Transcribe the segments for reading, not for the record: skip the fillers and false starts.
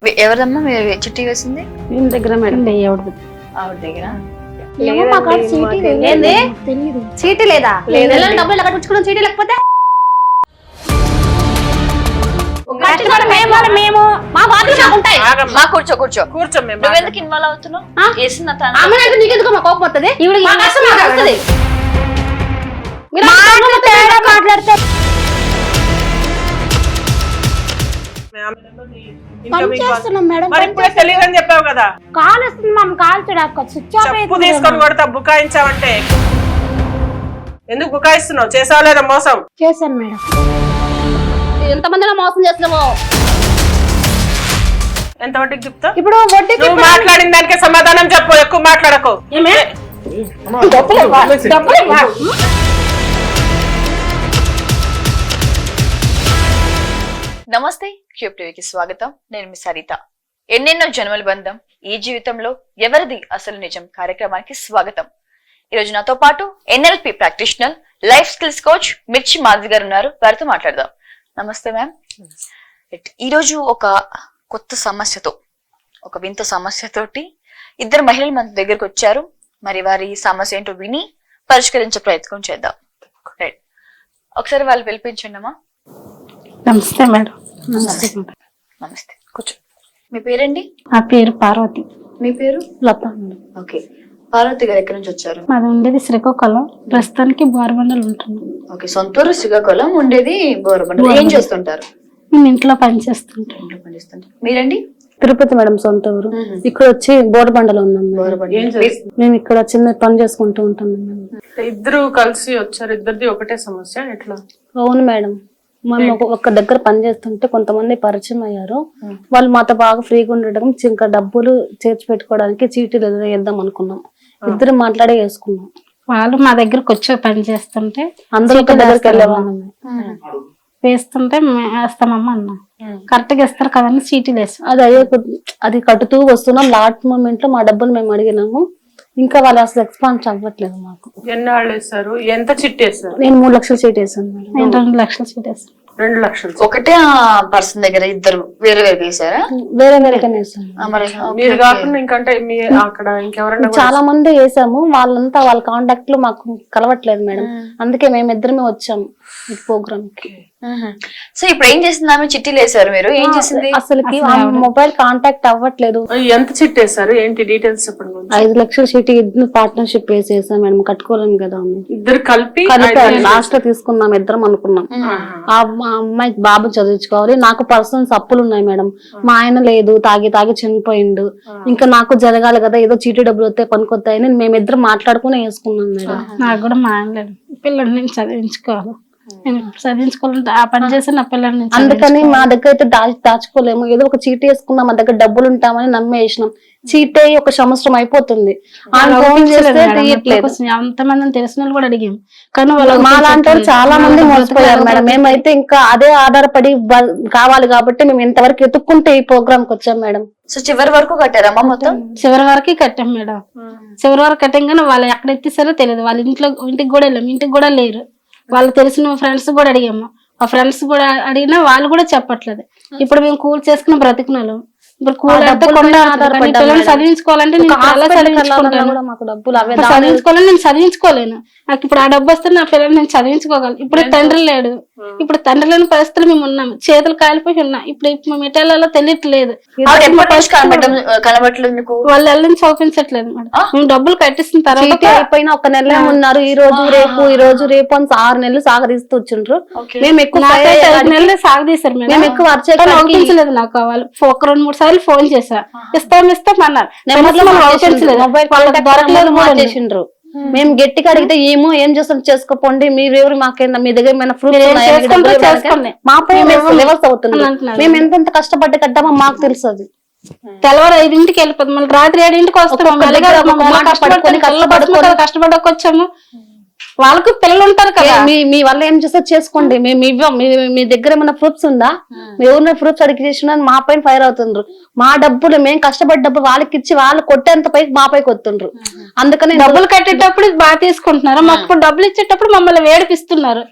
ఎవరమ్మా మీరు చిట్టి వేసింది? మేము దగ్గర మేడం. ఆవిడ దగ్గర చీటీ లేదా? డబ్బులు ఎక్కడ ఉంచుకున్నాం? చీటీ లేకపోతే మేము మా బాధ్యత ఉంటాయి. కూర్చో కూర్చో కూర్చో. నువ్వు ఎందుకు ఇన్వాల్వ్ అవుతున్నావు? నీకెందుకు మా కోపం వస్తుంది? మాట్లాడితే తెలియదని చెప్పావు కదా. కాల్ వస్తుంది మమ్మల్ని కాల్ తీసుకొని కొడతా బుకాయించావంటే. ఎందుకు బుకాయిస్తున్నావు? చేసావు లేదా మోసం? చేశాను మేడం. ఎంతమందిలో మోసం చేస్తున్నామో ఎంత వడ్డీకి చెప్తా? ఇప్పుడు వడ్డీకి మాట్లాడిన దానికి సమాధానం చెప్పు, ఎక్కువ మాట్లాడకు. నమస్తే, క్యూబ్ టీవీకి స్వాగతం. నేను మీ సరిత. ఎన్నెన్నో జన్మల బంధం, ఈ జీవితంలో ఎవరిది అసలు నిజం కార్యక్రమానికి స్వాగతం. ఈరోజు నాతో పాటు NLP practitioner, life skills coach మిర్చి మాధవి గారు ఉన్నారు. వారితో మాట్లాడదాం. నమస్తే మ్యామ్. ఈరోజు ఒక కొత్త సమస్యతో, ఒక వింత సమస్యతోటి ఇద్దరు మహిళలు మన దగ్గరకు వచ్చారు. మరి వారి సమస్య ఏంటో విని పరిష్కరించే ప్రయత్నం చేద్దాం. రైట్, ఒకసారి వాళ్ళు పిలిపించండి అమ్మా. నమస్తే మేడం. నమస్తే, కూర్చో. మీ పేరండి? నా పేరు పార్వతి. మీ పేరు? లత. ఓకే, పార్వతి గారు ఎక్కడి నుంచి వచ్చారు? మాది ఉండేది శ్రీకాకుళం, ప్రస్తుతానికి బోరబండలు ఉంటున్నాం. ఓకే, సొంతూరు శ్రీకాకుళం, ఉండేది బోరబండ. ఏం చేస్తుంటారు? నేను ఇంట్లో పనిచేస్తుంటాను. మీరండి? తిరుపతి మేడం సొంత ఊరు. ఇక్కడ వచ్చి బోరబండలో ఉన్నాం. మేము ఇక్కడ చిన్న పని చేసుకుంటూ ఉంటాం. ఇద్దరు కలిసి వచ్చారు, ఇద్దరిది ఒకటే సమస్య ఎట్లా? అవును మేడం, మేము ఒక దగ్గర పని చేస్తుంటే కొంతమంది పరిచయం అయ్యారు. వాళ్ళు మాతో బాగా ఫ్రీగా ఉండడం, ఇంకా డబ్బులు చేర్చి పెట్టుకోవడానికి చీటీలు వేద్దాం అనుకున్నాం. ఇద్దరు మాట్లాడే వేసుకున్నాం. వాళ్ళు మా దగ్గరకు వచ్చి పని చేస్తుంటే అందరూ ఒక దగ్గరికి వెళ్ళేవాళ్ళం. వేస్తుంటే వేస్తామమ్మా అన్నాం. కరెక్ట్ గా ఇస్తారు కదండి చీటీలు వేస్తాం. అది కట్టుతూ వస్తున్నాం. లాస్ట్ మూమెంట్ లో మా డబ్బులు మేము అడిగినాము. ఇంకా వాళ్ళు అసలు రెస్పాన్స్ అవ్వట్లేదు మాకు. ఎన్నాళ్ళు వేస్తారు? ఎంత చిట్టి వేస్తారు? నేను 3 లక్షల చీటీ వేసాను మేడం. నేను 2 లక్షల చీటీ వేసాను. 2 లక్షలు ఒకటే పర్సన్ దగ్గర ఇద్దరు వేరే వేరే వేసారా? వేరే వేరేగానే వేసాను. మీరు కాకుండా ఇంకంటే అక్కడ ఇంకెవరైనా చాలా మంది వేసాము. వాళ్ళంతా వాళ్ళ కాంటాక్ట్ లో మాకు కలవట్లేదు మేడం. అందుకే మేమిద్దరమే వచ్చాము ఈ ప్రోగ్రామ్ కి. సో ఇప్పుడు ఏం చేసింది ఆమె? చిట్టీలు వేసారు, మీరు ఏం చేసింది? అసలుకి మొబైల్ కాంటాక్ట్ అవ్వట్లేదు. ఎంత చిట్టి వేసారు? ఏంటి డీటెయిల్స్ చెప్పండి. 5 లక్షల చీటీ ఇద్దరు పార్ట్నర్షిప్ వేసేసాం మేడం. కట్టుకోలేము కదా, ఇద్దరు కలిపి లాస్ట్ లో తీసుకున్నాం. ఇద్దరం అనుకున్నాం ఆ అమ్మాయికి బాబు చదివించుకోవాలి. నాకు పర్సనల్స్ అప్పులు ఉన్నాయి మేడం. మా ఆయన లేదు, తాగి చనిపోయిండు. ఇంకా నాకు జరగాలి కదా, ఏదో చీటీ డబ్బులు వస్తే పనికొస్తాయని మేమిద్దరం మాట్లాడుకుని వేసుకున్నాం మేడం. నాకు కూడా మా ఆయన లేదు, పిల్లల్ని నేను చదివించుకోవాలి. నేను చదివించుకోవాలంటే ఆ పని చేసి నా పిల్లల్ని, అందుకని మా దగ్గర అయితే దాచుకోలేము. ఏదో ఒక చీటీ వేసుకున్నాం, మా దగ్గర డబ్బులు ఉంటామని నమ్మేసినాం. చీటీ అయ్యి 1 సంవత్సరం అయిపోతుంది. అంతమంది తెలిసిన కూడా అడిగాం, కానీ మా లాంటి వాళ్ళు చాలా మంది మోసపోయారు మేడం. మేమైతే ఇంకా అదే ఆధారపడి కావాలి కాబట్టి మేము ఇంతవరకు ఎత్తుక్కుంటే ఈ ప్రోగ్రామ్ కి వచ్చాం మేడం. సో చివరి వరకు కట్టారమ్మా? మొత్తం చివరి వరకు కట్టాం మేడం. చివరి వరకు కట్టాం, కానీ వాళ్ళు ఎక్కడ ఎత్తిస్తారో తెలియదు. వాళ్ళ ఇంటికి కూడా వెళ్ళాము, ఇంటికి కూడా లేరు. వాళ్ళు తెలిసిన ఫ్రెండ్స్ కూడా అడిగాము. ఆ ఫ్రెండ్స్ కూడా అడిగినా వాళ్ళు కూడా చెప్పట్లేదు. ఇప్పుడు మేము కూల్ చేసుకున్న బ్రతికినాలు. ఇప్పుడు పిల్లలు చదివించుకోవాలంటే చదివించుకోవాలని నేను చదివించుకోలేను. నాకు ఇప్పుడు ఆ డబ్బు వస్తే నా పిల్లలు నేను చదివించుకోగలను. ఇప్పుడు తండ్రి లేడు. ఇప్పుడు తండ్రి లేని పరిస్థితులు మేము ఉన్నాము. చేతులు కాలిపోయి ఉన్నా. ఇప్పుడు మెటీరియల్ తెలియట్లేదు. వాళ్ళు వెళ్ళని చూపించట్లేదు మేడం. మేము డబ్బులు కట్టిస్తున్న తర్వాత అయిపోయినా 1 నెల ఉన్నారు. ఈ రోజు రేపు అని 6 నెలలు సాగదీస్తూ వచ్చిండ్రు. మేము ఎక్కువ 5 నెలలు సాగదీశారు మేడం. మేము ఎక్కువ అవుపించలేదు. నాకు వాళ్ళు 1, 2, 3 సార్లు ఫోన్ చేసా, ఇస్తాం అన్నారు. మార్చేసిండ్రు. మేము గట్టిగా అడిగితే ఏం చేస్తాం చేసుకోండి, మీరెవరు మాకేనా, మీ దగ్గర ఏమైనా ప్రూఫ్ మా పై రివర్స్ అవుతుంది. మేము ఎంత కష్టపడి కట్టామో మాకు తెలుసు. అది తెల్లవారు 5ంటికి వెళ్ళిపోతుంది, మళ్ళీ రాత్రి 7ంటికి వస్తాము. కష్టపడక వచ్చాము. వాళ్ళకు పిల్లలు ఉంటారు కదా. మీ వల్ల ఏం చేస్తే చేసుకోండి, మేము ఇవ్వం. మీ దగ్గర ఏమైనా ప్రూఫ్స్ ఉందా? ఎవరైనా ప్రూఫ్స్ అడిగి చేసిన మా పైన ఫైర్ అవుతుండ్రు. మా డబ్బులు మేము కష్టపడ్డ డబ్బులు వాళ్ళకి ఇచ్చి వాళ్ళు కొట్టేంత పైకి మా పైకి వస్తుండ్రు. అందుకని డబ్బులు కట్టేటప్పుడు బాగా తీసుకుంటున్నారు, మాకు డబ్బులు ఇచ్చేటప్పుడు మమ్మల్ని వేడిపిస్తున్నారు.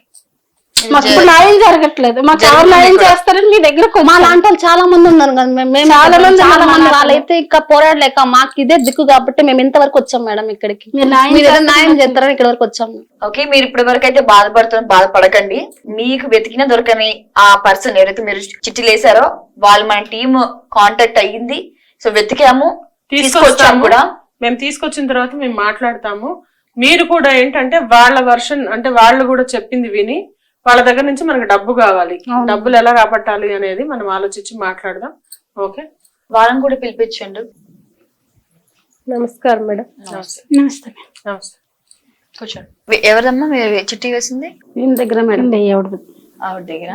మాకు ఇప్పుడు న్యాయం జరగట్లేదు. మాకు ఎవరు న్యాయం చేస్తారని మీ దగ్గర మా లాంటి వాళ్ళు చాలా మంది ఉన్నారు కదా. మేము చాలా మంది వాళ్ళైతే ఇంకా పోరాడలేక మాకు ఇదే దిక్కు కాబట్టి మేము ఇంతవరకు వచ్చాం మేడం ఇక్కడికి. మీరు ఏదో న్యాయం చేస్తారని ఇక్కడ వరకు వచ్చాం. ఓకే, మీరు ఇప్పటి వరకు అయితే బాధపడకండి. మీకు వెతికిన దొరకని ఆ పర్సన్ ఎవరైతే మీరు చిట్టీలు వేసారో వాళ్ళు మన టీమ్ కాంటాక్ట్ అయ్యింది. సో వెతికాము, తీసుకొచ్చాము కూడా. మేము తీసుకొచ్చిన తర్వాత మేము మాట్లాడతాము. మీరు కూడా ఏంటంటే వాళ్ళ వర్షన్ అంటే వాళ్ళు కూడా చెప్పింది విని వాళ్ళ దగ్గర నుంచి మనకు డబ్బు కావాలి, డబ్బులు ఎలా రాబట్టాలి అనేది మనం ఆలోచించి మాట్లాడదాం. ఓకే, వాళ్ళని కూడా పిలిపించండు. నమస్కారం మేడం. నమస్తే. కూర్చోండి. ఎవరమ్మా మీరు చిట్టి వేసింది? నేను దగ్గర మేడం. ఆవిడ దగ్గర.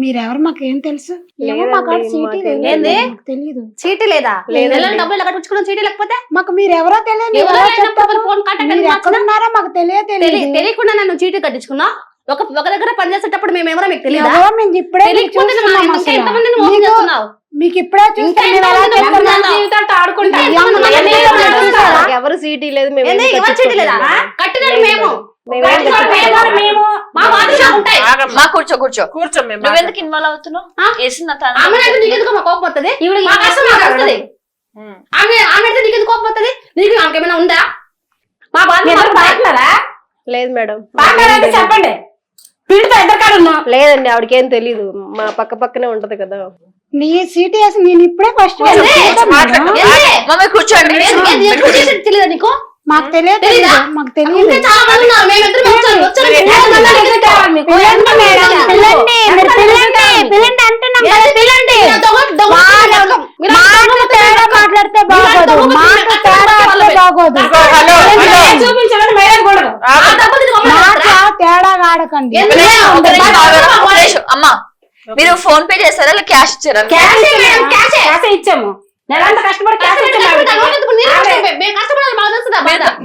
మీరెవరు మాకేం తెలుసు? తెలియదు. చీటీ లేదా? డబ్బులు కట్టించుకున్నాం. చీటీ లేకపోతే మాకు మీరెవరో తెలియదు. ఎక్కడున్నారో మాకు తెలియకుండా నన్ను చీటీ కట్టించుకున్నా. ఒక దగ్గర పనిచేసేటప్పుడు మేము ఎవరో మీకు తెలియదు. మేము ఇప్పుడే మీకు ఇప్పుడే ఎవరు సీటీ లేదు. కూర్చో. నువ్వెందుకు ఇన్వాల్వ్ అవుతున్నావు? వేసిన కోపం వస్తుంది. కోపం వస్తుంది. నీకు ఆమెకేమైనా ఉందా? మా బాధ లేదు మేడం. చెప్పండి. లేదండి, ఆవిడకి ఏం తెలీదు. మా పక్కనే ఉంటది కదా. నీ సీటీ వేసి నేను ఇప్పుడే ఫస్ట్ కూర్చోండి. తెలియదు నీకు? మాకు తెలియదు. మాకు తెలియదు. మాట్లాడితే బాగోదు. తేడా ఆడకండి. అమ్మా మీరు ఫోన్ పే చేస్తారా లేదా క్యాష్ ఇచ్చారా? క్యాష్ ఇచ్చాము. నెలంతా కష్టపడి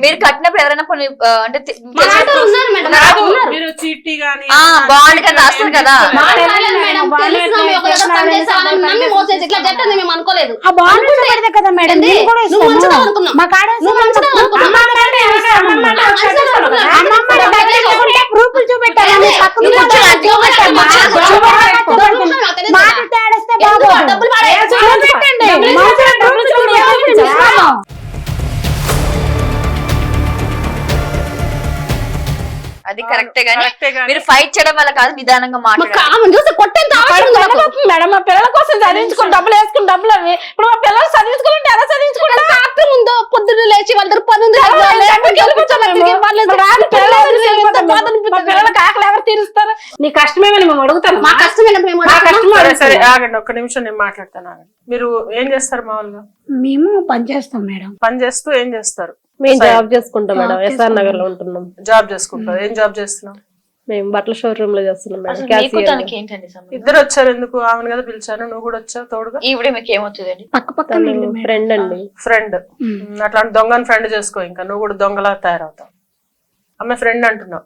మీరు కట్టినప్పుడు ఎవరైనా కొన్ని అంటే మీరు చీటీ గానీ బాండ్ కదా రాస్తారు కదా. మేము అనుకోలేదు. ఆ బాండ్ పెడితే కదా మేడం ప్రూఫ్లు చూపెట్టాలి. మాట తేడేస్తే అది కరెక్టే గానీ మీరు ఫైట్ చేయడం వల్ల కాదు, నిదానంగా మాట్లాడాలి. చూసి కొట్టేంత మేడం. మా పిల్లల కోసం చదివించుకుని డబ్బులు వేసుకుని డబ్బులు అవి ఇప్పుడు మా పిల్లలు చదివించుకుంటే ఎలా చదివించుకుంటే రాత్రి ఉందో పొద్దున్న లేచి వాళ్ళ పని పిల్లలకి ఆకలి ఎవరు తీరుస్తారు? నీ కష్టమేమని మేము అడుగుతాను. మా కష్టమేనా? సరే ఆగండి, ఒక్క నిమిషం నేను మాట్లాడతాను. మీరు ఏం చేస్తారు మామూలుగా? మేము పని చేస్తాం మేడం. పని చేస్తూ ఏం చేస్తారు? మేము జాబ్ చేసుకుంటాం మేడం. ఎస్ఆర్ నగర్ లో ఉంటున్నాం. జాబ్ చేసుకుంటారు. ఏం జాబ్ చేస్తున్నాం? మేము బట్టల షోరూమ్ లో చేస్తున్నాం మేడం. ఇద్దరు వచ్చారు ఎందుకు? ఆమెను కదా పిలిచాను, నువ్వు కూడా వచ్చావు తోడుగా. ఈవిడ మీకు ఏమవుతుందండి? పక్క ఫ్రెండ్ అండి. ఫ్రెండ్. అట్లాంటి దొంగని ఫ్రెండ్ చేసుకో, ఇంకా నువ్వు కూడా దొంగలా తయారవుతావు. అమ్మ ఫ్రెండ్ అంటున్నావు,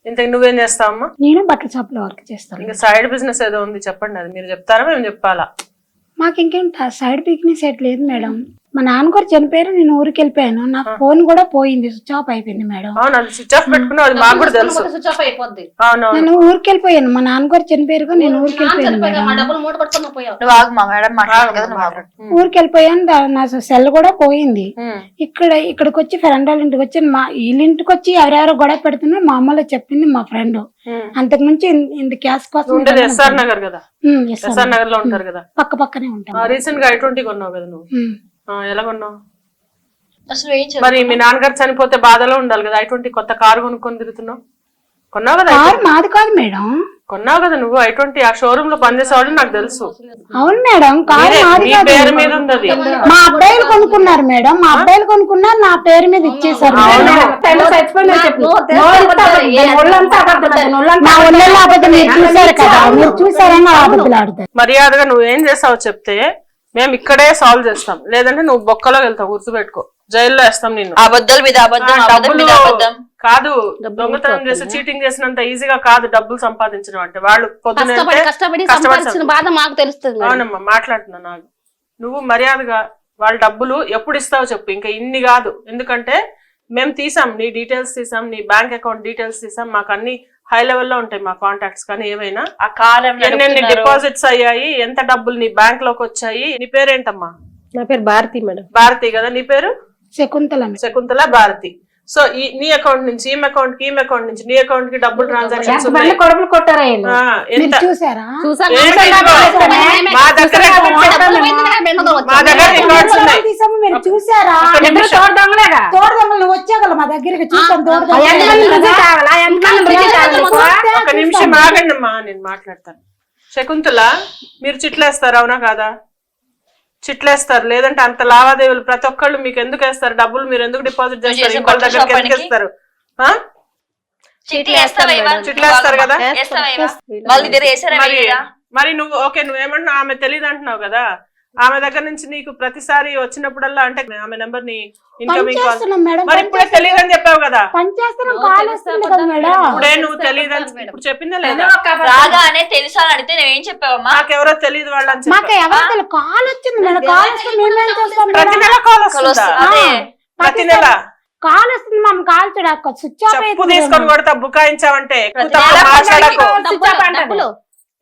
ఇంతకు నువ్వేం చేస్తావు అమ్మా? నేను బట్టల షాప్ లో వర్క్ చేస్తాను. ఇంకా సైడ్ బిజినెస్ ఏదో ఉంది, చెప్పండి. అది మీరు చెప్తారా మేము చెప్పాలా? మాకు ఇంకేం సైడ్ బిజినెస్ ఎట్లేదు మేడం. మా నాన్నగారు చనిపోయారు, నేను ఊరికి వెళ్ళిపోయాను. నా ఫోన్ కూడా పోయింది, స్విచ్ ఆఫ్ అయిపోయింది మేడం. స్విచ్ ఆఫ్ పెట్టుకున్నావు, అది మాకు కూడా తెలుసు. నేను ఊరికి వెళ్ళిపోయాను. మా నాన్నగారు చనిపోయారు, నేను ఊరికి వెళ్ళిపోయాను మేడం. ఊరికి వెళ్ళిపోయాను. నా సెల్ కూడా పోయింది. ఇక్కడికి వచ్చి ఫ్రెండ్ వాళ్ళ ఇంటికి వచ్చి మా వీళ్ళింటికి వచ్చి ఎవరెవరో గొడవ పెడుతున్నారు. మా అమ్మలో చెప్పింది మా ఫ్రెండ్. అంతకు నుంచి ఇంత క్యాష్ కోసం ఎస్ఆర్ నగర్ కదా, ఎస్ఆర్ నగర్ లో ఉంటారు కదా, పక్కనే ఉంటాం. రీసెంట్ గా i20 కొన్నావు కదా నువ్వు, ఎలా కొన్నావు? అసలు మరి మీ నాన్నగారు చనిపోతే బాధలో ఉండాలి కదా. i20 కొత్త కారు కొనుక్కొని తిరుగుతున్నావు. కొన్నావు కదా? మాది కాదు మేడం. కొన్నావు కదా నువ్వు i20. ఆ షోరూమ్ లో పనిచేసేవాళ్ళు నాకు తెలుసు. అవును మేడం, కారు మాది కాదు. పేరు మీద ఉంది. మా అబ్బాయిలు కొనుక్కున్నారు మేడం. మా అబ్బాయిలు కొనుక్కున్నారు, నా పేరు మీద ఇచ్చేసారు. నా ఒళ్ళల్లో అబద్ధం మీరు చూసారు కదా, మీరు చూసారని అబద్ధాలు ఆడతారు. మర్యాదగా నువ్వేం చేసావో చెప్తే మేము ఇక్కడే సాల్వ్ చేస్తాం. లేదంటే నువ్వు బొక్కలో వెళ్తావు, గుర్తుపెట్టుకో. జైల్లో వేస్తాం నిన్ను. అబద్ధాల మీద అబద్ధం కాదు, దొంగతనం చేసి చీటింగ్ చేసినంత ఈజీగా కాదు డబ్బులు సంపాదించడం అంటే. వాళ్ళు పొద్దున అవునమ్మా మాట్లాడుతున్నా. నాకు నువ్వు మర్యాదగా వాళ్ళ డబ్బులు ఎప్పుడు ఇస్తావో చెప్పు. ఇంకా ఇన్ని కాదు, ఎందుకంటే మేము తీసాం, నీ డీటెయిల్స్ తీసాం, నీ బ్యాంక్ అకౌంట్ డీటెయిల్స్ తీసాం, మాకు అన్ని హై లెవెల్లో ఉంటాయి మా కాంటాక్ట్స్. కానీ ఏమైనా ఆ కాలం ఎన్నెన్ని డిపాజిట్స్ అయ్యాయి, ఎంత డబ్బులు నీ బ్యాంక్ లోకి వచ్చాయి. నీ పేరేంటమ్మా? నా పేరు భారతి మేడం. భారతి కదా నీ పేరు? శకుంతల. శకుంతల భారతి. సో నీ అకౌంట్ నుంచి ఈమె అకౌంట్ కి, ఈమె అకౌంట్ నుంచి నీ అకౌంట్ కి డబ్బులు ట్రాన్సాక్షన్స్ కొడుకులు కొట్టారా? ఎంత చూసారా? మా దగ్గర రికార్డ్స్ ఉన్నాయి. మీరు చూసారా? తోడు దొంగలు వచ్చాగల మా దగ్గరికి చూసాం. ఒక నిమిషం ఆగండి అమ్మా, నేను మాట్లాడతాను. శకుంతల, మీరు చిట్లేస్తారు అవునా కాదా? చిట్లేస్తారు, లేదంటే అంత లావాదేవీలు ప్రతి ఒక్కళ్ళు మీకు ఎందుకు వేస్తారు? డబ్బులు మీరు ఎందుకు డిపాజిట్ చేస్తారు? ఇంకోళ్ళ దగ్గరికి ఎందుకు వేస్తారు? చిట్లేస్తారు కదా. మరి నువ్వు ఓకే, నువ్వేమన్నా ఆమె తెలియదు అంటున్నావు కదా, ఆమె దగ్గర నుంచి నీకు ప్రతిసారి వచ్చినప్పుడల్లా అంటే ఆమె నెంబర్ ని ఇన్కమింగ్ కాల్, మరి ఇప్పుడే తెలియదు అని చెప్పావు కదా. ఇప్పుడే నువ్వు తెలియదు అని ఇప్పుడు చెప్పిందా లేదా? రాగానే తెలుసా అని అడిగితే నువ్వేం చెప్పావమ్మా? నాకెవరో తెలియదు వాళ్ళు అని కాల్ వచ్చింది. ప్రతి నెల కాల్ వస్తుందా? ప్రతి నెల కాల్ వస్తుంది. మనం కాల్ చూడక స్విచ్ ఆఫ్ చెప్పు తీసుకొని కొడతా బుకాయించావంటే.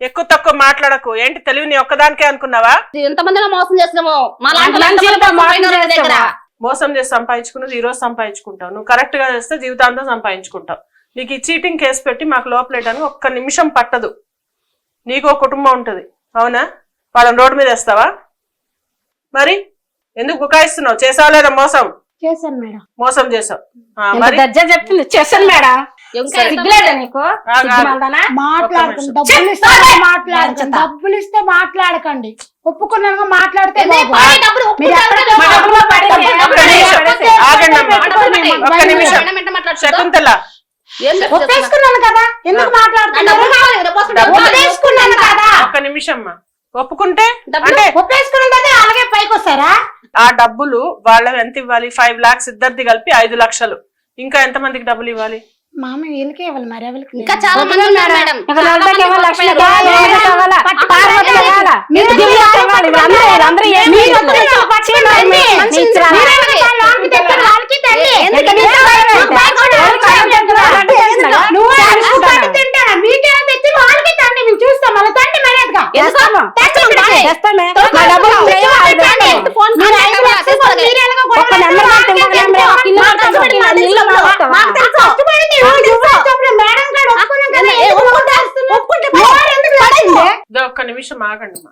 ఎక్కువ తక్కువ మాట్లాడకు. ఏంటి తెలివి నీ ఒక్కదానికే అనుకున్నావా? ఎంతమందిలో మోసం చేస్తున్నామో మోసం చేసి సంపాదించుకున్నది ఈ రోజు సంపాదించుకుంటావు. నువ్వు కరెక్ట్ గా చేస్తే జీవితాంతం సంపాదించుకుంటావు. నీకు ఈ చీటింగ్ కేసు పెట్టి మాకు లోపలేయడానికి ఒక్క నిమిషం పట్టదు. నీకు ఒక కుటుంబం ఉంటది అవునా? వాళ్ళని రోడ్డు మీద వేస్తావా? మరి ఎందుకు బుకాయిస్తున్నావు? చేసావా లేదా మోసం? చేశాను మేడం. మోసం చేసావు. చెప్తుంది చేశాను మేడం. డబ్బులు ఇస్తే మాట్లాడకండి. ఒప్పుకున్నాక మాట్లాడితే శకుంతల, ఒప్పేసుకున్నాను కదా, ఎందుకు మాట్లాడుతున్నాను కదా. ఒక్క నిమిషం అమ్మా. ఒప్పుకుంటే అంటే ఒప్పేసుకున్నది అలాగే పైకి వస్తారా? ఆ డబ్బులు వాళ్ళవి ఎంత ఇవ్వాలి? 5 lakhs ఇద్దరిది కలిపి 5 లక్షలు. ఇంకా ఎంత మందికి డబ్బులు ఇవ్వాలి? మామ వీళ్ళకే ఇవ్వాలి, మరి ఎవరికి? ఇంకా చాలా మంది ఉన్నారు మేడం. చూస్తాం అలా తండ్రి మర్యాదగా ఒక్క నిమిషం ఆగండి అమ్మా.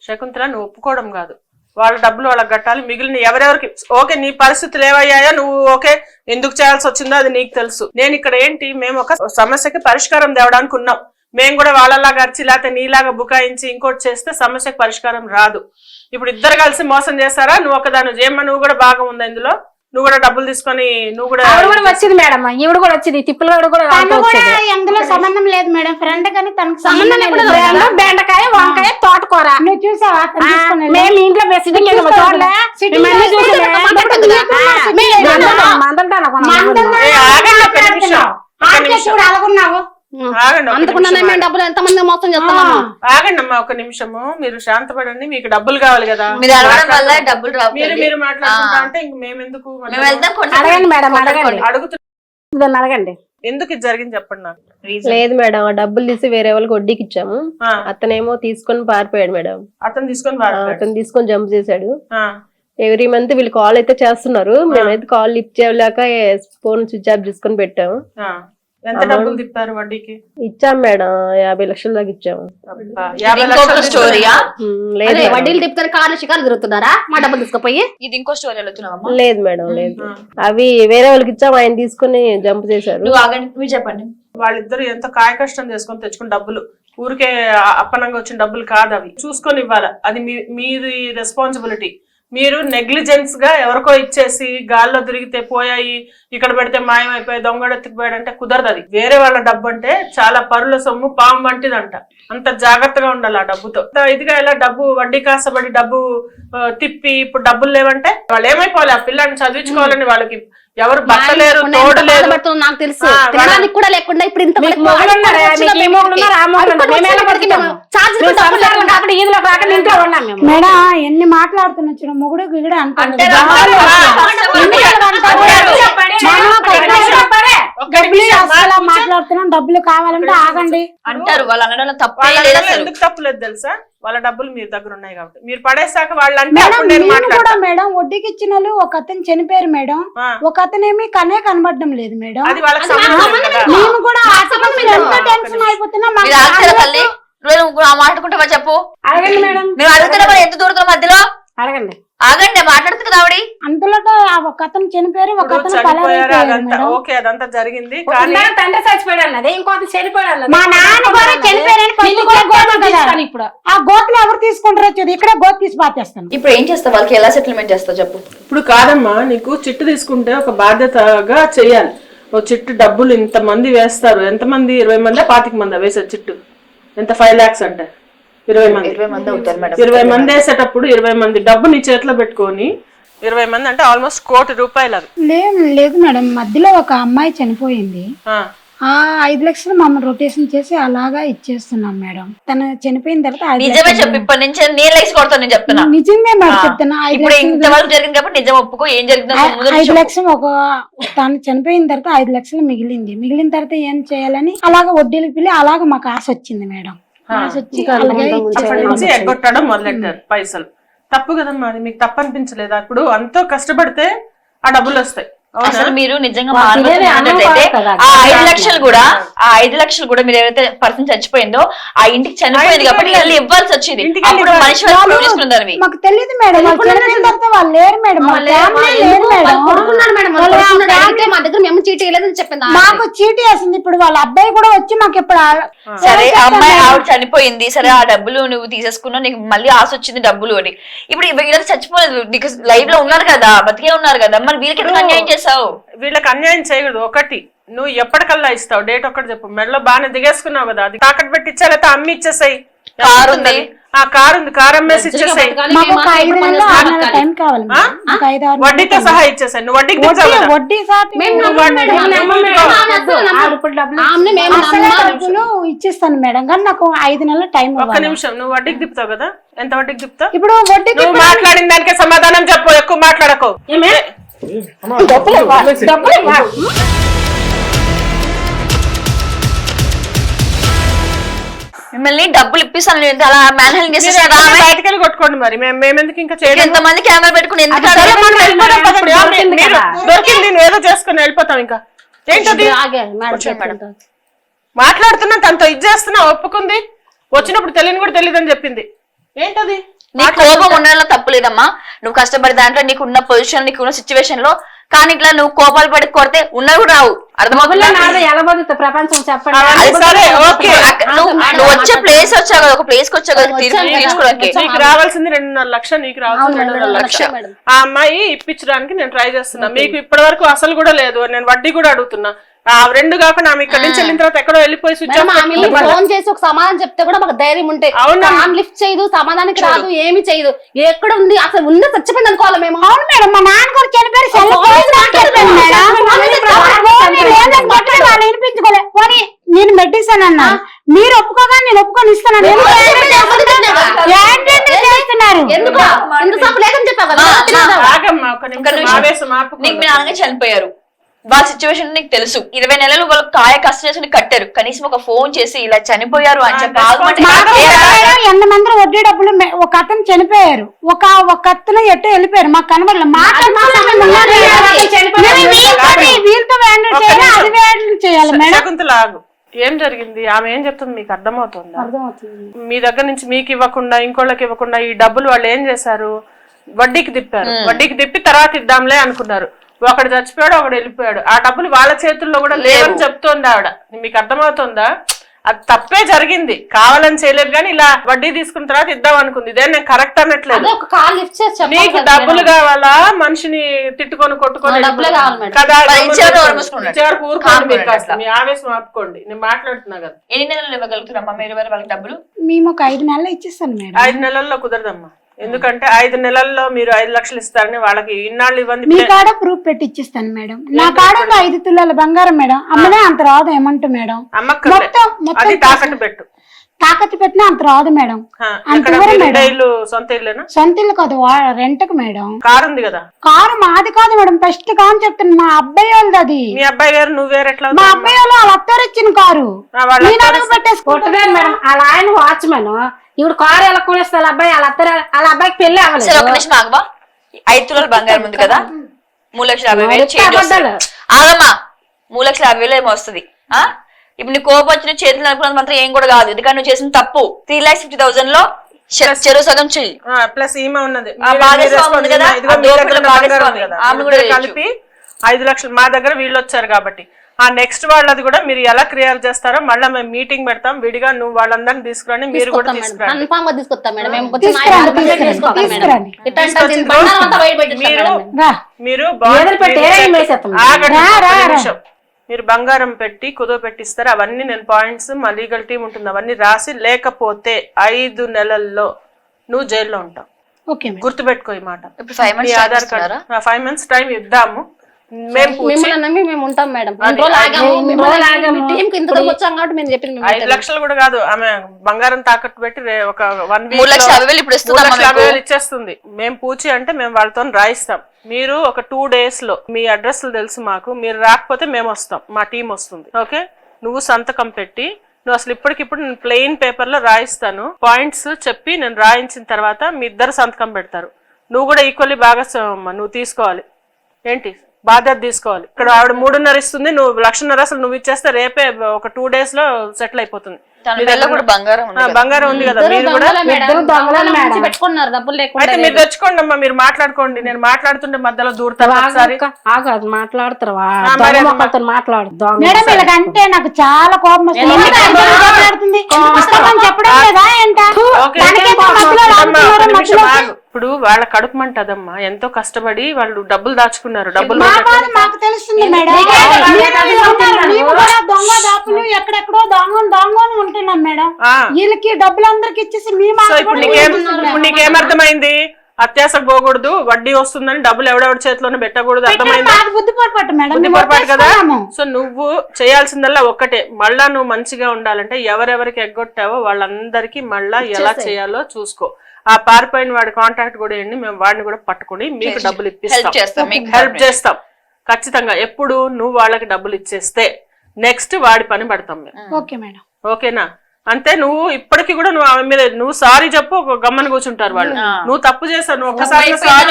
శకుంతల, నువ్వు ఒప్పుకోవడం కాదు, వాళ్ళ డబ్బులు వాళ్ళకి కట్టాలి. మిగిలిన ఎవరెవరికి ఓకే నీ పరిస్థితులు ఏవయ్యాయో, నువ్వు ఓకే ఎందుకు చేయాల్సి వచ్చిందో అది నీకు తెలుసు. నేను ఇక్కడ ఏంటి, మేము ఒక సమస్యకి పరిష్కారం తేవడానికి ఉన్నాం. మేము కూడా వాళ్ళలాగా అరిచి లేకపోతే నీలాగా బుకాయించి ఇంకోటి చేస్తే సమస్యకు పరిష్కారం రాదు. ఇప్పుడు ఇద్దరు కలిసి మోసం చేస్తారా? నువ్వు ఒకదాని జేమ్మ, నువ్వు కూడా భాగం ఉంది ఇందులో. నువ్వు కూడా డబ్బులు తీసుకొని నువ్వు కూడా వచ్చింది మేడం. ఈవిడ కూడా వచ్చింది, తిప్పులు కూడా అందులో సంబంధం లేదు మేడం. ఫ్రెండ్ కానీ తనకు సంబంధం బెండకాయ, వంకాయ, తోటకూర. నువ్వు చూసావా? మేము ఇంట్లో అలాగున్నావు. డబ్బులు ఎంత మంది మోసం చేస్తున్నాము. ఆగండి అమ్మా ఒక నిమిషము, మీరు శాంతపడండి. మీకు డబ్బులు కావాలి కదా, డబ్బులు మీరు మాట్లాడుకుంటా అంటే ఇంక మేమెందుకు అడగండి మేడం, అడుగుతున్నా. అడగండి. ఎందుకు ఇది జరిగింది చెప్పండి నాకు. లేదు మేడం, ఆ డబ్బులు తీసి వేరే వాళ్ళకి వడ్డీకి ఇచ్చాము. అతనేమో తీసుకొని పారిపోయాడు మేడం. అతను తీసుకొని జంప్ చేశాడు. ఎవ్రీ మంత్ వీళ్ళు కాల్ అయితే చేస్తున్నారు. మేమైతే కాల్ లిఫ్ట్ చేయలేక ఫోన్ స్విచ్ ఆఫ్ చేసుకొని పెట్టాము. ఎంత డబ్బులు తిప్పారు వడ్డీకి? ఇచ్చాం మేడం, 50 లక్షల దాకా ఇచ్చాము. లేదు, వడ్డీలు తిప్పుతారు, కార్లు షికార్లు తిరుగుతున్నారా? మా డబ్బులు తీసుకుపోయి ఇది ఇంకో స్టోరీ వెళ్తున్నావా? లేదు మేడం, లేదు. అవి వేరే వాళ్ళకి ఇచ్చాము, ఆయన తీసుకుని జంప్ చేశారు. మీరు చెప్పండి. వాళ్ళిద్దరు ఎంతో కాయ కష్టం చేసుకొని తెచ్చుకున్న డబ్బులు, ఊరికే అప్పనంగా వచ్చిన డబ్బులు కాదు. అవి చూసుకొని ఇవ్వాలి. అది మీది రెస్పాన్సిబిలిటీ. మీరు నెగ్లిజెన్స్ గా ఎవరికో ఇచ్చేసి గాల్లో తిరిగితే పోయాయి, ఇక్కడ పెడితే మాయమైపోయి, దొంగడెత్తుకుపోయాడు అంటే కుదరదు. అది వేరే వాళ్ళ డబ్బు అంటే చాలా పరుల సొమ్ము, పాము వంటిదంట. అంత జాగ్రత్తగా ఉండాలి ఆ డబ్బుతో. ఇదిగా ఇలా డబ్బు వడ్డీ కాసబడి డబ్బు తిప్పి ఇప్పుడు డబ్బులు లేవంటే వాళ్ళు ఏమైపోవాలి? ఆ పిల్లని చదివించుకోవాలని వాళ్ళకి ఎవరు బట్టలేరు, తోడు లేదు, నాకు తెలుసు కూడా లేకుండా లేకుండా ఇప్పుడు ఇంత మీకు మొగుడు ఉన్నారా? మీకు ఈ మొగుడు ఉన్నారా? ఆ మొగుడు ఉన్నారా? మేము ఎలా బతుకుతాము? మేము సంసారం కాబట్టి ఈదులో కాకుండా ఇంట్లో ఉన్నాం మేము. మేడం ఎన్ని మాట్లాడుతున్నా చూడు మొగుడు గిగుడు అంటారు అంటారా? మాట్లాడుతున్నాం డబ్బులు కావాలంటే ఆగండి అంటారు. వాళ్ళు అనడంలో తప్పే వాళ్ళ లేదు అనడంలో అసలు. ఎందుకు తప్పులేదు తెలుసా? వాళ్ళ డబ్బులు మీ దగ్గర ఉన్నాయి కాబట్టి మీరు పడేసాక వాళ్ళు అంటే మేడం అప్పుడు నేను మేము కూడా మాట్లాడతా. మేడం వడ్డీకి ఇచ్చిన వాళ్ళు ఒక అతను చనిపోయారు మేడం ఆ. ఒక అతనేమి కనబడడం లేదు మేడం అది వాళ్ళకి సంబంధం లేదు కదా. మేము కూడా ఆ సమస్య ఎంత టెన్షన్ అయిపోతున్నా మాకు మీరు ఆగుతారా తల్లి? నువ్వు ఆ మాట్లాడుకుంటావా చెప్పు. అడగండి మేడం, మేము అడుగుతున్నా మరి ఎంత దూరం మధ్యలో అడగండి. ఆగండి మాట్లాడుతుంది రావడి. అంతలో ఒక అతను చనిపోయారు ఒక ఇప్పుడు అతను చనిపోయారు పలారైపోయారు అదంతా మేడం ఓకే, అదంతా జరిగింది కానీ నా తండ్రి చచ్చిపోయాడు అన్నది, ఇంకోటి చనిపోయాడు అన్నది. మా నాన్న కూడా చనిపోయారని పన్ను కూడా గోతులు తీస్తాను ఇప్పుడు ఆ గోతులు ఎవరు తీసుకుంటారో వచ్చేది ఇక్కడ గోతు తీసి పాతేస్తాను ఇప్పుడు ఏం చేస్తావు? వాళ్ళకి ఎలా సెటిల్మెంట్ చేస్తావు చెప్పు. ఇప్పుడు కాదమ్మా, నీకు చిట్టు తీసుకుంటే ఒక బాధ్యతగా చెయ్యాలి. ఓ చిట్టు డబ్బులు ఇంతమంది వేస్తారు, ఎంతమంది 20 మంది 25 మంది వేసారు చిట్టు, ఎంత 5 lakhs అంటే 20 మంది 20 మంది అవుతారు మేడం. 20 మంది వేసేటప్పుడు 20 మంది డబ్బు నీ చేతిలో పెట్టుకొని 20 మంది అంటే ఆల్మోస్ట్ ₹1 కోటి అవి. లేదు మేడం మధ్యలో ఒక అమ్మాయి చనిపోయింది ఆ 5 లక్షలు మమ్మల్ని రొటేషన్ చేసి అలాగా ఇచ్చేస్తున్నాం మేడం తను చనిపోయిన తర్వాత 5 నిజమే లక్షలు చెప్పు. ఇప్పటి నుంచి నేను లైక్స్ కొడతాను. నేను చెప్తున్నా నిజంగా మేడం చెప్తున్నా 5 ఇప్పుడు లక్షలు ఇంతవరకు జరిగింది కాబట్టి నిజం ఒప్పుకో. ఏం జరిగిందో ముందు 5 లక్షలు తను చనిపోయిన తర్వాత 5 లక్షలు మిగిలిన తర్వాత ఏం చేయాలని అలాగా వడ్డీలకు పిల్లి అలాగా మాకు ఆశ వచ్చింది మేడం. ఆశ వచ్చి అలాగే అప్పటి నుంచి ఎగ్గొట్టడం మొదలెట్టారు పైసలు. తప్పు కదమ్మా, అది మీకు తప్పు అనిపించలేదా? ఇప్పుడు అంతో కష్టపడితే ఆ డబ్బులు వస్తాయి. అసలు మీరు నిజంగా మాట్లాడుతున్నట్లయితే ఆ 5 లక్షలు కూడా మీరు ఏదైతే పర్సన్ చచ్చిపోయిందో ఆ ఇంటికి చనిపోయింది కాబట్టి వెళ్ళి ఇవ్వాల్సి వచ్చింది. అప్పుడు మనిషి ప్రూవ్ చేసుకున్నారు. మాకు తెలియదు మేడం వాళ్ళు చనిపోయిన తర్వాత వాళ్ళు లేరు మేడం మా ఫ్యామిలీ లేరు మేడం మా దగ్గర మేము చీటీ లేదని చెప్పింది. మాకు చీటీ వేసింది. ఇప్పుడు వాళ్ళ అబ్బాయి కూడా వచ్చి మాకు ఇప్పుడు సరే అమ్మాయి ఆవిడ చనిపోయింది, సరే ఆ డబ్బులు నువ్వు తీసేసుకున్నావు, నీకు మళ్ళీ ఆశ వచ్చింది డబ్బులు అని. ఇప్పుడు వీళ్ళకి చచ్చిపోలేదు, నీకు లైవ్ లో ఉన్నారు కదా, బతికే ఉన్నారు కదా, మరి వీళ్ళకి ఎందుకు అన్యాయం చేసావు? వీళ్ళకి అన్యాయం చేయకూడదు. ఒకటి నువ్వు ఎప్పటికల్లా ఇస్తావు డేట్ ఒకటి చెప్పు. మెడలో బాగానే దిగేసుకున్నావు కదా, అది తాకట్టు పెట్టి ఇచ్చా లేకపోతే అమ్మి ఇచ్చేసాయి. కారు ఉంది, ఆ కారు ఉంది, కారు అమ్మేసి ఇచ్చేసాయి. మాకు ఒక 5 నెలలు 6 నెలల టైం కావాలి మేడం. ఒక 5-6 వడ్డీతో సహా ఇచ్చేసాయి. నువ్వు వడ్డీకి తెచ్చావు కదా. వడ్డీ సాటి డబ్బులు ఇచ్చేస్తాను మేడం కానీ నాకు 5 నెలల టైం ఒక్క నిమిషం, నువ్వు వడ్డీకి తిప్పుతావు కదా, ఎంత వడ్డీకి తిప్పుతావు? ఇప్పుడు వడ్డీకి నువ్వు మాట్లాడిన దానికే సమాధానం చెప్పు, ఎక్కువ మాట్లాడకు. మిమ్మల్ని డబ్బులు ఇప్పిస్తాను అలా మ్యాన్ హ్యాండింగ్ చేసేసి బయటకు వెళ్ళి కొట్టుకోండి. మరి మేమెందుకు ఇంకా చేయడం? ఎంతమంది కెమెరా పెట్టుకుని ఎందుకు దొరికింది, నువ్వు ఏదో చేసుకుని వెళ్ళిపోతాం. ఇంకా ఏంటది మాట్లాడుతున్నా, తనతో ఇది చేస్తున్నా, ఒప్పుకుంది, వచ్చినప్పుడు తెలియని కూడా తెలియదని చెప్పింది. ఏంటది? నీ కోపం ఉండడంలో తప్పు లేదమ్మా. నువ్వు కష్టపడి దాంట్లో నీకున్న పొజిషన్, నీకున్న సిచ్యువేషన్ లో, కానీ ఇట్లా నువ్వు కోపాలు పడి కొడితే ఉన్నవి కూడా రావు. అర్థమవుతుందా? ప్రపంచం చెప్పండి. నువ్వు వచ్చే ప్లేస్ వచ్చావు కదా, ఒక ప్లేస్ కి వచ్చావు కదా తీర్చుకోవడానికి. నీకు రావాల్సింది 2.5 లక్షలు, నీకు రావాల్సింది 2.5 లక్షలు. ఆ అమ్మాయి ఇప్పించడానికి నేను ట్రై చేస్తున్నా. మీకు ఇప్పటి వరకు అసలు కూడా లేదు, నేను వడ్డీ కూడా అడుగుతున్నా. ఆ 2 కాకుండా ఆమె ఇక్కడ నుంచి వెళ్ళిన తర్వాత ఎక్కడో వెళ్ళిపోయి స్విచ్ ఆఫ్ ఫోన్ చేసి ఒక సమాధానం చెప్తే కూడా మాకు ధైర్యం ఉంటే లిఫ్ట్ చేయదు, సమాధానానికి రాదు, ఏమి చేయదు. ఎక్కడ ఉంది అసలు ఉంది చచ్చిపోయింది అనుకోవాలి మేము. అవును మేడం మా నాన్న కూడా చనిపోయారు వినిపించుకోలే పోనీ నేను మెట్టిస్తాను అన్నా మీరు ఒప్పుకోగా నేను ఒప్పుకొని ఇస్తాను చనిపోయారు. వాళ్ళ సిచ్యువేషన్ నీకు తెలుసు. 20 నెలలు వాళ్ళు కాయ కష్టం చేసుకుని కట్టారు. కనీసం ఒక ఫోన్ చేసి ఇలా చనిపోయారు అని చెప్పి ఎంతమంది వడ్డీ డబ్బులు ఒక అతను చనిపోయారు, ఒక అతను ఎట్టో వెళ్ళిపోయారు, మాకు కనబడలేదు. శకుంతలాగు ఏం జరిగింది? ఆమె ఏం చెప్తుంది మీకు అర్థమవుతుందా? మీ దగ్గర నుంచి మీకు ఇవ్వకుండా ఇంకోళ్ళకి ఇవ్వకుండా ఈ డబ్బులు వాళ్ళు ఏం చేశారు? వడ్డీకి తిప్పారు. వడ్డీకి తిప్పి తర్వాత ఇద్దాంలే అనుకున్నారు. ఒకడు చచ్చిపోయాడు, ఒకడు వెళ్ళిపోయాడు. ఆ డబ్బులు వాళ్ళ చేతుల్లో కూడా లేవని చెప్తోంది ఆవిడ. మీకు అర్థమవుతుందా? అది తప్పే జరిగింది, కావాలని చేయలేదు. కానీ ఇలా వడ్డీ తీసుకున్న తర్వాత ఇద్దాం అనుకుంది. ఇదే నేను కరెక్ట్ అనట్లేదు. నీకు డబ్బులు కావాలా? మనిషిని తిట్టుకొని కొట్టుకొని కదా, ఊరుకోండి, మీ ఆవేశం ఆపుకోండి. నేను మాట్లాడుతున్నా కదా. ఎన్ని నెలలు ఇవ్వగలుగుతారమ్మా మీరు వాళ్ళకి డబ్బులు? మేము ఒక 5 నెలలు ఇచ్చేస్తాను మేడం. 5 నెలల్లో కుదరదమ్మా. ఎందుకంటే 5 నెలల్లో మీరు 5 లక్షలు ఇస్తారని వాళ్ళకి ఇన్నాళ్ళు ఇవ్వండి. మీ కాడ ప్రూఫ్ పెట్టి ఇచ్చిస్తాను మేడం. నా కాడ ఉంది 5 తులాల బంగారం మేడం. అమ్మనే అంత రాదు ఏమంటు మేడం. అమ్మక్కర్లే, అది తాకట్టు పెట్టు. తాకట్టు పెట్టినా అంత రాదు మేడం. ఎక్కడ మీ ఇల్లు సొంత ఇల్లేనా? సొంత ఇల్లు కాదు, రెంట్కు మేడం. కారు ఉంది కదా? కారు మాది కాదు మేడం, ఫస్ట్ కాని చెప్తాను, మా అబ్బాయి వాళ్ళది అది. మీ అబ్బాయి వేరు, నువ్వు వేరు, ఎట్లా? మా అబ్బాయి వాళ్ళు వాళ్ళ అత్తారు ఇచ్చిన కారు నేను అడుగు పెట్టేసుకుంటాను మేడం. వాళ్ళ ఆయన వాచ్మెన్, ఇప్పుడు కారు ఎలా కొనేస్తే వాళ్ళ అబ్బాయి వాళ్ళ అబ్బాయికి పెళ్లి సరే, ఒక అవ్వలేదు. నిమిషం ఆగవా. 5 తులాల బంగారం ఉంది కదా, 3,50,000 చేంజ్ వస్తుంది. ఆగమ్మా, 3,50,000 ఏమో వస్తుంది. ఇప్పుడు నీ కోపం వచ్చిన చేతులు అనుకున్నది మాత్రం ఏం కూడా కాదు, ఎందుకంటే నువ్వు చేసిన తప్పు. 3,50,000 లో చెరువు సగం చెయ్యి. ప్లస్ ఈమె ఉన్నది, భాగస్వామి ఉంది కదా, ఆమె కూడా కలిపి 5 లక్షలు. మా దగ్గర వీళ్ళు వచ్చారు కాబట్టి నెక్స్ట్ వాళ్ళది కూడా మీరు ఎలా క్లియర్ చేస్తారో మళ్ళీ మేము మీటింగ్ పెడతాం విడిగా. నువ్వు వాళ్ళందరినీ తీసుకురండి, మీరు కూడా తీసుకురండి. మీరు బంగారం పెట్టి కుదో పెట్టిస్తారు, అవన్నీ నేను పాయింట్స్ మా లీగల్ టీం ఉంటుంది అవన్నీ రాసి, లేకపోతే 5 నెలల్లో నువ్వు జైల్లో ఉంటావు. గుర్తుపెట్టుకో ఈ మాట. మీ ఆధార్ కార్డు 5 months టైం ఇద్దాము. మేము ఉంటాం మేడం. 5 లక్షలు కూడా కాదు, ఆమె బంగారం తాకట్టు పెట్టి ఒక 1 week 3,50,000 ఇచ్చేస్తుంది. మేము పూచి అంటే మేము వాళ్ళతో రాయిస్తాం. మీరు ఒక 2 days లో మీ అడ్రస్లు తెలుసు మాకు, మీరు రాకపోతే మేము వస్తాం, మా టీం వస్తుంది. ఓకే, నువ్వు సంతకం పెట్టి, నువ్వు అసలు ఇప్పటికిప్పుడు నేను ప్లెయిన్ పేపర్ లో రాయిస్తాను, పాయింట్స్ చెప్పి నేను రాయించిన తర్వాత మీ ఇద్దరు సంతకం పెడతారు. నువ్వు కూడా ఈక్వల్లీ బాగా నువ్వు తీసుకోవాలి, ఏంటి బాధ్యత తీసుకోవాలి. ఇక్కడ ఆవిడ 3.5 ఇస్తుంది, నువ్వు 1,00,000 అసలు నువ్వు ఇచ్చేస్తే రేపే ఒక 2 days లో సెటిల్ అయిపోతుంది. బంగారం ఉంది కదా, మీరు కూడా పెట్టుకున్నారు డబ్బులు లేకుండా. అయితే మీరు తెచ్చుకోండి అమ్మా, మీరు మాట్లాడుకోండి. నేను మాట్లాడుతుంటే మధ్యలో దూరుతారు ఒకసారి. మాట్లాడతారు మేడం, ఇలాగంటే నాకు చాలా కోపం వస్తుంది. మాట్లాడుతుంది చెప్పడం లేదా ఏంట? ఇప్పుడు వాళ్ళ కడుపు మంటదమ్మా, ఎంతో కష్టపడి వాళ్ళు డబ్బులు దాచుకున్నారు. డబ్బులు మాకు తెలుస్తుంది మేడం. దొంగ దాపులు ఎక్కడెక్కడో దొంగని ఉంటున్నాం మేడం. వీళ్ళకి డబ్బులు అందరికి ఇచ్చేసి ఇప్పుడు నీకేమర్థమైంది? అత్యాసకు పోకూడదు, వడ్డీ వస్తుందని డబ్బులు ఎవడెవడి చేతిలోనే పెట్టకూడదు, అర్థమైంది? బుద్ధి పొరపాటు మేడం, బుద్ధి పొరపాటు కదా. సో నువ్వు చేయాల్సిందల్లా ఒక్కటే, మళ్ళా నువ్వు మంచిగా ఉండాలంటే ఎవరెవరికి ఎగ్గొట్టావో వాళ్ళందరికీ మళ్ళా ఎలా చేయాలో చూసుకో. ఆ పారిపోయిన వాడి కాంటాక్ట్ కూడా ఏంటి, మేము వాడిని కూడా పట్టుకుని మీకు డబ్బులు ఇప్పిస్తాం, హెల్ప్ చేస్తాం ఖచ్చితంగా. ఎప్పుడు నువ్వు వాళ్ళకి డబ్బులు ఇచ్చేస్తే నెక్స్ట్ వాడి పని పడతాం మేము. ఓకే మేడం, ఓకేనా? అంతే. నువ్వు ఇప్పటికీ కూడా నువ్వు ఆమె మీద నువ్వు సారీ చెప్పు, ఒక గమ్మని కూర్చుంటారు వాళ్ళు. నువ్వు తప్పు చేస్తావు, నువ్వు ఒక్కసారి సారీ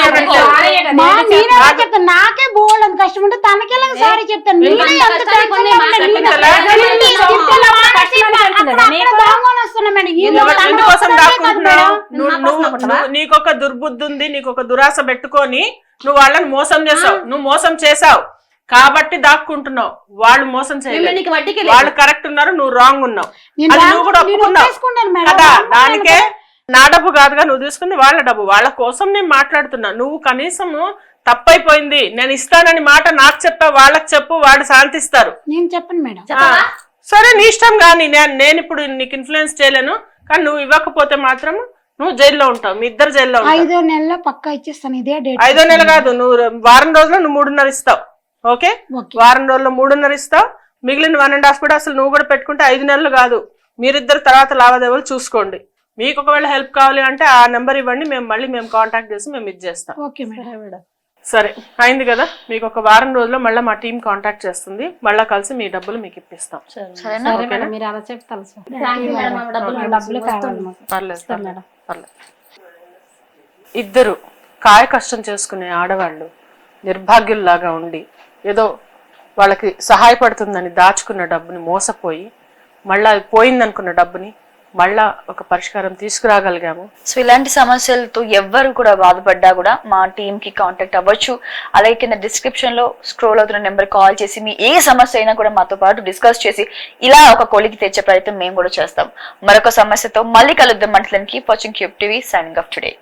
నాకే బోల్డ్ అంత కష్టం ఉంటే తనకెలా సారీ చెప్తాను. నీకొక దుర్బుద్ధి ఉంది, నీకొక దురాశ పెట్టుకొని నువ్వు వాళ్ళని మోసం చేసావు. నువ్వు మోసం చేసావు కాబట్టి దాక్కుంటున్నావు. వాళ్ళు మోసం చేయలేదు, వాళ్ళు కరెక్ట్ ఉన్నారు, నువ్వు రాంగ్ ఉన్నావు. అది నువ్వు కూడా ఒప్పుకున్నావు కదా. దానికే నా డబ్బు కాదుగా నువ్వు తీసుకుంది, వాళ్ళ డబ్బు. వాళ్ళ కోసం నేను మాట్లాడుతున్నా. నువ్వు కనీసం తప్పైపోయింది నేను ఇస్తానని మాట నాకు చెప్పా, వాళ్ళకి చెప్పు, వాళ్ళు శాంతిస్తారు. నేను చెప్పను మేడం. సరే నీ ఇష్టం. కానీ నేను ఇప్పుడు నీకు ఇన్ఫ్లుయెన్స్ చేయలేను, కానీ నువ్వు ఇవ్వకపోతే మాత్రం నువ్వు జైల్లో ఉంటావు, మీ ఇద్దరు జైల్లో ఉంటావు. 5వ నెలలో పక్కా ఇచ్చేస్తాను. ఇదే డేట్. 5వ నెల కాదు, నువ్వు వారం రోజుల్లో నువ్వు 3.5 ఇస్తావు. ఓకే, వారం రోజుల్లో 3.5 ఇస్తావు. మిగిలిన 1.5 కూడా అసలు నువ్వు కూడా పెట్టుకుంటే 5 నెలలు కాదు. మీరిద్దరు తర్వాత లావాదేవీలు చూసుకోండి. మీకు ఒకవేళ హెల్ప్ కావాలి అంటే ఆ నెంబర్ ఇవ్వండి, మేము కాంటాక్ట్ చేసి మేము ఇది చేస్తాం. Okay madam. సరే అయింది కదా. మీకు ఒక వారం రోజుల్లో మళ్ళీ మా టీం కాంటాక్ట్ చేస్తుంది, మళ్ళీ కలిసి మీ డబ్బులు మీకు ఇప్పిస్తాం. పర్లేదు. ఇద్దరు కాయ కష్టం చేసుకునే ఆడవాళ్ళు నిర్భాగ్యుల్లాగా ఉండి ఏదో వాళ్ళకి సహాయపడుతుందని దాచుకున్న డబ్బుని మోసపోయి మళ్ళా పోయిందనుకున్న డబ్బుని మళ్ళా ఒక పరిష్కారం తీసుకురాగలిగాము. సో ఇలాంటి సమస్యలతో ఎవ్వరు కూడా బాధపడ్డా కూడా మా టీమ్ కి కాంటాక్ట్ అవ్వచ్చు. అలాగే కింద డిస్క్రిప్షన్ లో స్క్రోల్ అవుతున్న నెంబర్ కాల్ చేసి మీ ఏ సమస్య అయినా కూడా మాతో పాటు డిస్కస్ చేసి ఇలా ఒక కొలికి తెచ్చే ప్రయత్నం మేము కూడా చేస్తాం. మరొక సమస్యతో మళ్ళీ కలుద్దాం. మంటలకి watching Cube TV, signing off today.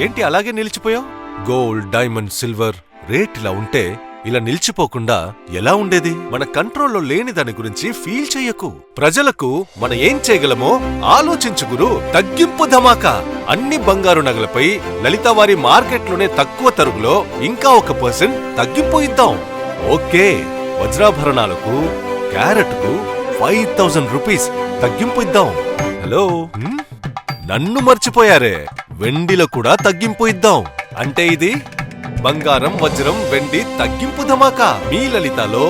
ఏంటి అలాగే నిలిచిపోయావు? గోల్డ్, డైమండ్, సిల్వర్ రేట్ ఇలా ఉంటే ఇలా నిలిచిపోకుండా ఎలా ఉండేది? మన కంట్రోల్లో లేని దాని గురించి ఫీల్ చెయ్యకు. ప్రజలకు మనం ఏం చేయగలమో ఆలోచించు గురు. తగ్గింపు ధమాకా. అన్ని బంగారు నగలపై లలిత వారి మార్కెట్లోనే తక్కువ తరుగులో ఇంకా 1% తగ్గింపు ఇద్దాం. ఓకే, వజ్రాభరణాలకు క్యారెట్కు 5000 రూపీస్ తగ్గింపు ఇద్దాం. హలో, నన్ను మర్చిపోయారే. వెండిలో కూడా తగ్గింపు ఇద్దాం. అంటే ఇది బంగారం, వజ్రం, వెండి తగ్గింపు ధమాకా. మీ లలితలో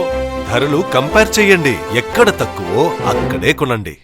ధరలు కంపేర్ చెయ్యండి. ఎక్కడ తక్కువో అక్కడే కొనండి.